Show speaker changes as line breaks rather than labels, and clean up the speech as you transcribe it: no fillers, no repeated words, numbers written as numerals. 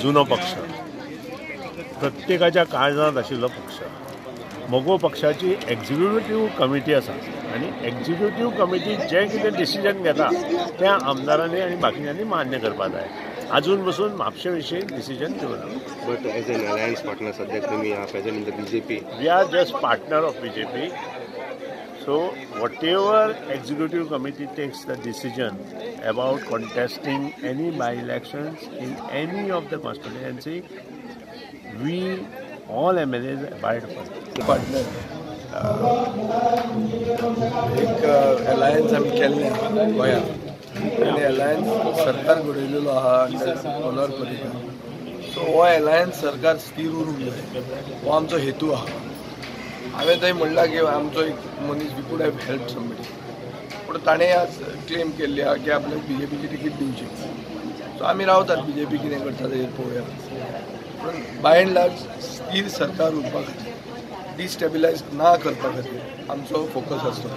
जुनो पक्ष, प्रत्येकाच्या काळजांत आशिल्लो पक्ष. मोगो पक्षाची एक्झिक्युटिव्ह कमिटी आसा आनी एक्झिक्युटिव्ह कमिटी जे कितें डिसिजन घेता त्या आमदारांनी आनी बाकीच्यांनी मान्य करपाक जाय. अजून पसून म्हापशे विशीं डिसिजन घेवना.
But as an alliance partner सद्या तुमी are present in the BJP.
We are just partner of BJP. So whatever executive committee takes the decision about contesting any by-elections in any of the constituency, we all MLAs abide by.
Partner. एक alliance आमी केल्लें गोंयांत आनी alliance सरकार घडयलेलो आहा under Manohar Parrikar. So हो alliance सरकार स्थिर उरूंक जाय हो आमचो हेतू आहा. हांवें थंय म्हणलां की आमचो एक मनीस we could have help somebody, पूण ताणें आज क्लेम केल्ली आहा की आपल्याक बीजेपीची तिकीट दिवची. सो आमी रावतात बीजेपी कितें करता तें पळोवया. पूण बाय एंड लार्ज स्थिर सरकार उरपा खातीर डिस्टेबिलायज ना करपा खातीर आमचो फोकस आसतो.